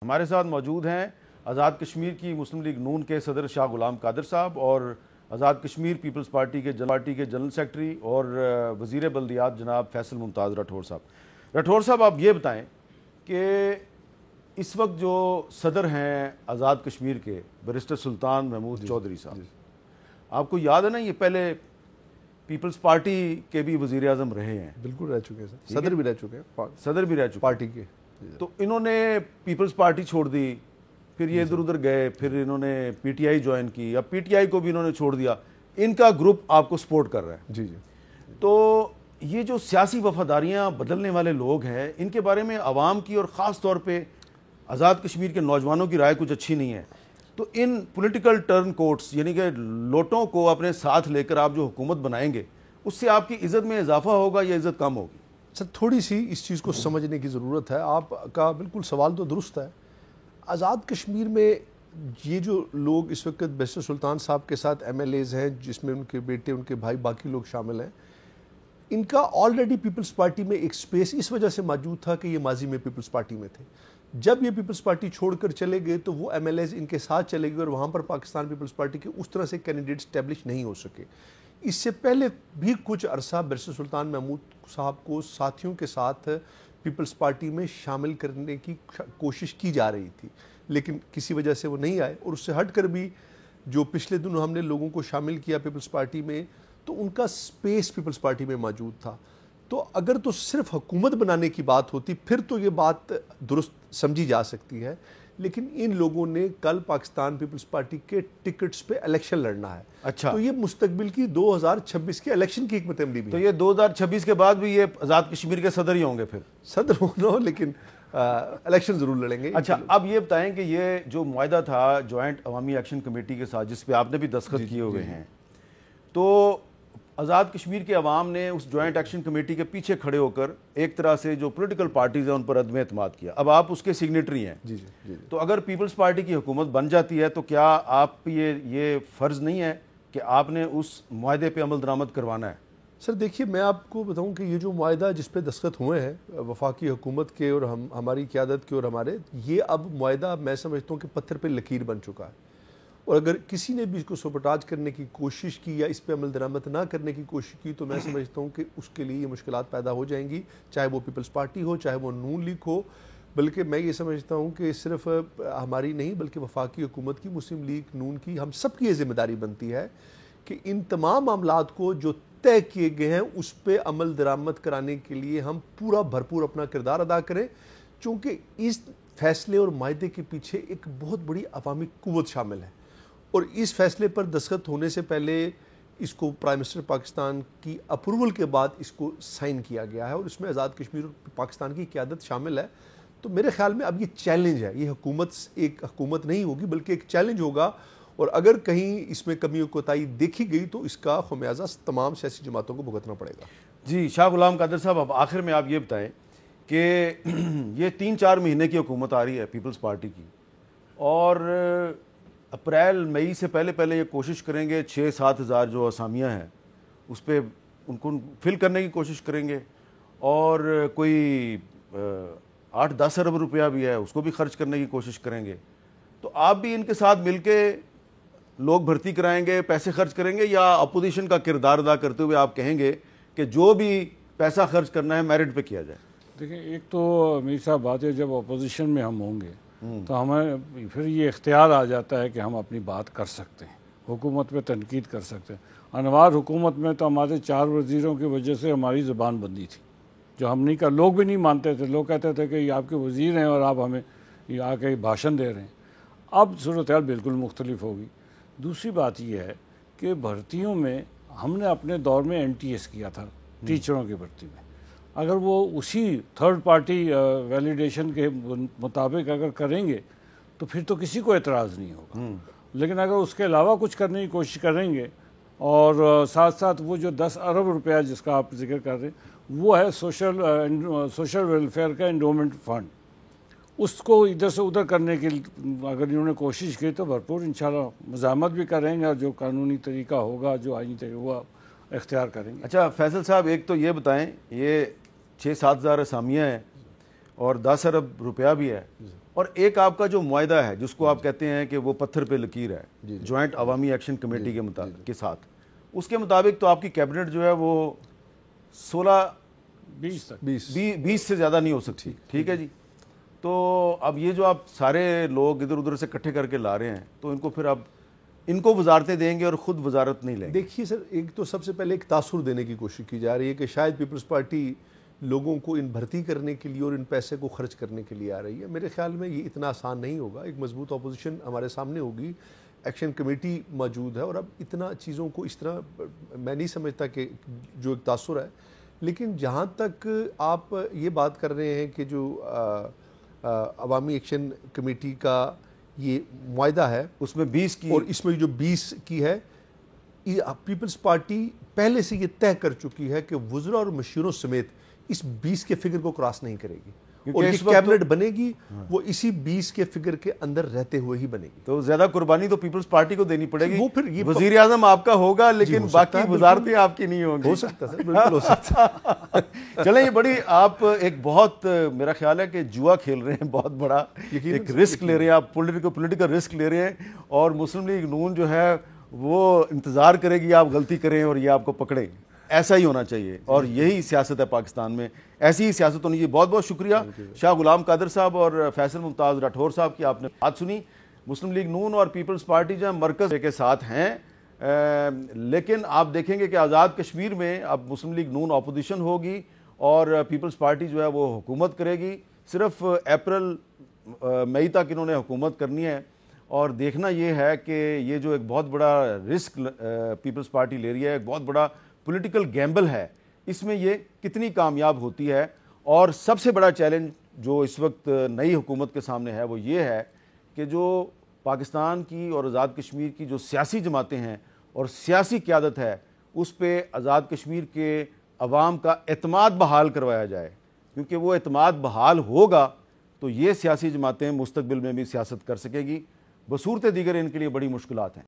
ہمارے ساتھ موجود ہیں آزاد کشمیر کی مسلم لیگ نون کے صدر شاہ غلام قادر صاحب اور آزاد کشمیر پیپلز پارٹی کے جنرل سیکرٹری اور وزیر بلدیات جناب فیصل ممتاز راٹھور صاحب۔ راٹھور صاحب، آپ یہ بتائیں کہ اس وقت جو صدر ہیں آزاد کشمیر کے بیرسٹر سلطان محمود چودھری صاحب، آپ کو یاد ہے نا یہ پہلے پیپلز پارٹی کے بھی وزیر اعظم رہے ہیں؟ بالکل رہ چکے ہیں، صدر بھی رہ چکے ہیں، صدر بھی رہ چکے پارٹی کے۔ تو انہوں نے پیپلز پارٹی چھوڑ دی، پھر یہ ادھر ادھر گئے، پھر انہوں نے پی ٹی آئی جوائن کی، اب پی ٹی آئی کو بھی انہوں نے چھوڑ دیا، ان کا گروپ آپ کو سپورٹ کر رہا ہے۔ جی جی۔ تو یہ جو سیاسی وفاداریاں بدلنے والے لوگ ہیں، ان کے بارے میں عوام کی اور خاص طور پہ آزاد کشمیر کے نوجوانوں کی رائے کچھ اچھی نہیں ہے۔ تو ان پولیٹیکل ٹرن کوٹس یعنی کہ لوٹوں کو اپنے ساتھ لے کر آپ جو حکومت بنائیں گے، اس سے آپ کی عزت میں اضافہ ہوگا یا عزت کم ہوگی؟ سر تھوڑی سی اس چیز کو سمجھنے کی ضرورت ہے۔ آپ کا بالکل سوال تو درست ہے۔ آزاد کشمیر میں یہ جو لوگ اس وقت بیرسٹر سلطان صاحب کے ساتھ ایم ایل ایز ہیں، جس میں ان کے بیٹے، ان کے بھائی، باقی لوگ شامل ہیں، ان کا آلریڈی پیپلز پارٹی میں ایک سپیس اس وجہ سے موجود تھا کہ یہ ماضی میں پیپلز پارٹی میں تھے۔ جب یہ پیپلز پارٹی چھوڑ کر چلے گئے تو وہ ایم ایل ایز ان کے ساتھ چلے گئے اور وہاں پر پاکستان پیپلز پارٹی کے اس طرح سے کینڈیڈیٹ اسٹیبلش نہیں ہو سکے۔ اس سے پہلے بھی کچھ عرصہ بیرسٹر سلطان محمود صاحب کو ساتھیوں کے ساتھ پیپلز پارٹی میں شامل کرنے کی کوشش کی جا رہی تھی، لیکن کسی وجہ سے وہ نہیں آئے۔ اور اس سے ہٹ کر بھی جو پچھلے دنوں ہم نے لوگوں کو شامل کیا پیپلز پارٹی میں، تو ان کا سپیس پیپلز پارٹی میں موجود تھا۔ تو اگر تو صرف حکومت بنانے کی بات ہوتی پھر تو یہ بات درست سمجھی جا سکتی ہے، لیکن ان لوگوں نے کل پاکستان پیپلز پارٹی کے ٹکٹس پہ الیکشن لڑنا ہے۔ اچھا، تو یہ مستقبل کی 2026 کے الیکشن کی حکمت عملی بھی تو ہے۔ یہ 2026 کے بعد بھی یہ آزاد کشمیر کے صدر ہی ہوں گے پھر؟ صدر ہونا ہو لیکن الیکشن ضرور لڑیں گے۔ اچھا، اب یہ بتائیں کہ یہ جو معاہدہ تھا جوائنٹ عوامی ایکشن کمیٹی کے ساتھ، جس پہ آپ نے بھی دستخط کیے ہوئے ہیں، تو آزاد کشمیر کے عوام نے اس جوائنٹ ایکشن کمیٹی کے پیچھے کھڑے ہو کر ایک طرح سے جو پولیٹیکل پارٹیز ہیں ان پر عدم اعتماد کیا۔ اب آپ اس کے سگنیٹری ہیں، جی جی۔ تو اگر پیپلز پارٹی کی حکومت بن جاتی ہے تو کیا آپ یہ فرض نہیں ہے کہ آپ نے اس معاہدے پہ عمل درآمد کروانا ہے؟ سر دیکھیے، میں آپ کو بتاؤں کہ یہ جو معاہدہ جس پہ دستخط ہوئے ہیں وفاقی حکومت کے اور ہماری قیادت کے اور ہمارے، یہ اب معاہدہ میں سمجھتا ہوں کہ پتھر پہ لکیر بن چکا ہے۔ اور اگر کسی نے بھی اس کو سبوٹاج کرنے کی کوشش کی یا اس پہ عمل درآمد نہ کرنے کی کوشش کی تو میں سمجھتا ہوں کہ اس کے لیے یہ مشکلات پیدا ہو جائیں گی، چاہے وہ پیپلز پارٹی ہو، چاہے وہ نون لیگ ہو۔ بلکہ میں یہ سمجھتا ہوں کہ صرف ہماری نہیں بلکہ وفاقی حکومت کی، مسلم لیگ نون کی، ہم سب کی یہ ذمہ داری بنتی ہے کہ ان تمام معاملات کو جو طے کیے گئے ہیں اس پہ عمل درآمد کرانے کے لیے ہم پورا بھرپور اپنا کردار ادا کریں، چونکہ اس فیصلے اور معاہدے کے پیچھے ایک بہت بڑی عوامی قوت شامل ہے۔ اور اس فیصلے پر دستخط ہونے سے پہلے اس کو پرائم منسٹر پاکستان کی اپروول کے بعد اس کو سائن کیا گیا ہے، اور اس میں آزاد کشمیر اور پاکستان کی قیادت شامل ہے۔ تو میرے خیال میں اب یہ چیلنج ہے، یہ حکومت ایک حکومت نہیں ہوگی بلکہ ایک چیلنج ہوگا، اور اگر کہیں اس میں کمی و کوتاہی دیکھی گئی تو اس کا خمیازہ تمام سیاسی جماعتوں کو بھگتنا پڑے گا۔ جی شاہ غلام قادر صاحب، اب آخر میں آپ یہ بتائیں کہ یہ 3-4 مہینے کی حکومت آ رہی ہے پیپلز پارٹی کی، اور اپریل مئی سے پہلے یہ کوشش کریں گے 6-7 ہزار جو اسامیاں ہیں اس پہ ان کو فل کرنے کی کوشش کریں گے، اور کوئی 8-10 ارب روپیہ بھی ہے اس کو بھی خرچ کرنے کی کوشش کریں گے۔ تو آپ بھی ان کے ساتھ مل کے لوگ بھرتی کرائیں گے، پیسے خرچ کریں گے، یا اپوزیشن کا کردار ادا کرتے ہوئے آپ کہیں گے کہ جو بھی پیسہ خرچ کرنا ہے میرٹ پہ کیا جائے؟ دیکھیں، ایک تو میری صاحب بات ہے، جب اپوزیشن میں ہم ہوں گے تو ہمیں پھر یہ اختیار آ جاتا ہے کہ ہم اپنی بات کر سکتے ہیں، حکومت پہ تنقید کر سکتے ہیں۔ انوار حکومت میں تو ہمارے 4 وزیروں کی وجہ سے ہماری زبان بندی تھی، جو ہم نہیں کر، لوگ بھی نہیں مانتے تھے، لوگ کہتے تھے کہ یہ آپ کے وزیر ہیں اور آپ ہمیں یہ آ کے بھاشن دے رہے ہیں۔ اب صورتحال بالکل مختلف ہوگی۔ دوسری بات یہ ہے کہ بھرتیوں میں ہم نے اپنے دور میں این ٹی ایس کیا تھا ٹیچروں کی بھرتی میں، اگر وہ اسی تھرڈ پارٹی ویلیڈیشن کے مطابق اگر کریں گے تو پھر تو کسی کو اعتراض نہیں ہوگا، لیکن اگر اس کے علاوہ کچھ کرنے کی کوشش کریں گے، اور ساتھ ساتھ وہ جو 10 ارب روپیہ جس کا آپ ذکر کر رہے ہیں وہ ہے سوشل ویلفیئر کا انڈومنٹ فنڈ، اس کو ادھر سے ادھر کرنے کے اگر انہوں نے کوشش کی تو بھرپور انشاءاللہ مزاحمت بھی کریں گے، اور جو قانونی طریقہ ہوگا، جو آئینی طریقہ وہ اختیار کریں گے۔ اچھا فیصل صاحب، ایک تو یہ بتائیں، یہ 6-7 ہزار اسامیاں ہیں اور 10 ارب روپیہ بھی ہے، اور ایک آپ کا جو معاہدہ ہے جس کو آپ کہتے ہیں کہ وہ پتھر پہ لکیر ہے جوائنٹ عوامی ایکشن کمیٹی کے ساتھ، اس کے مطابق تو آپ کی کیبنٹ جو ہے وہ 20 سے زیادہ نہیں ہو سکتی، ٹھیک ہے جی. تو اب یہ جو آپ سارے لوگ ادھر ادھر سے اکٹھے کر کے لا رہے ہیں تو ان کو پھر اب ان کو وزارتیں دیں گے اور خود وزارت نہیں لیں گے. دیکھیے سر، ایک تو سب سے پہلے ایک تاثر دینے کی کوشش کی جا رہی ہے کہ شاید پیپلز پارٹی لوگوں کو ان بھرتی کرنے کے لیے اور ان پیسے کو خرچ کرنے کے لیے آ رہی ہے. میرے خیال میں یہ اتنا آسان نہیں ہوگا. ایک مضبوط اپوزیشن ہمارے سامنے ہوگی، ایکشن کمیٹی موجود ہے، اور اب اتنا چیزوں کو اس طرح میں نہیں سمجھتا کہ جو ایک تاثر ہے. لیکن جہاں تک آپ یہ بات کر رہے ہیں کہ جو عوامی ایکشن کمیٹی کا یہ معاہدہ ہے اس میں 20 کی، اور اس میں جو 20 کی ہے، پیپلز پارٹی پہلے سے یہ طے کر چکی ہے کہ وزراء اور مشیروں سمیت اس 20 کے فگر کو کراس نہیں کرے گی، اور یہ کیبنٹ بنے گی وہ اسی 20 کے فگر کے اندر رہتے ہوئے ہی بنے گی. تو زیادہ قربانی تو پیپلز پارٹی کو دینی پڑے گی. وہ پھر یہ وزیر اعظم آپ کا ہوگا لیکن باقی وزارتیں آپ کی نہیں ہوں گی. ہو سکتا سر، بالکل ہو سکتا. چلیں، یہ بڑی آپ ایک بہت میرا خیال ہے کہ جوا کھیل رہے ہیں، بہت بڑا ایک رسک لے رہے ہیں آپ، پولیٹیکل رسک لے رہے ہیں، اور مسلم لیگ نون جو ہے وہ انتظار کرے گی آپ غلطی کریں اور یہ آپ کو پکڑیں. ایسا ہی ہونا چاہیے اور یہی سیاست ہے پاکستان میں، ایسی ہی سیاست ہونی چاہیے. بہت بہت شکریہ شاہ غلام قادر صاحب اور فیصل ممتاز راٹھور صاحب کی آپ نے بات سنی. مسلم لیگ نون اور پیپلز پارٹی جو مرکز کے ساتھ ہیں، لیکن آپ دیکھیں گے کہ آزاد کشمیر میں اب مسلم لیگ نون اپوزیشن ہوگی اور پیپلز پارٹی جو ہے وہ حکومت کرے گی. صرف اپریل مئی تک انہوں نے حکومت کرنی ہے، اور دیکھنا یہ ہے کہ یہ جو ایک بہت بڑا رسک پیپلز پارٹی لے رہی ہے، ایک بہت بڑا پولیٹیکل گیمبل ہے، اس میں یہ کتنی کامیاب ہوتی ہے. اور سب سے بڑا چیلنج جو اس وقت نئی حکومت کے سامنے ہے وہ یہ ہے کہ جو پاکستان کی اور آزاد کشمیر کی جو سیاسی جماعتیں ہیں اور سیاسی قیادت ہے، اس پہ آزاد کشمیر کے عوام کا اعتماد بحال کروایا جائے، کیونکہ وہ اعتماد بحال ہوگا تو یہ سیاسی جماعتیں مستقبل میں بھی سیاست کر سکے گی. بصورت دیگر ان کے لیے بڑی مشکلات ہیں.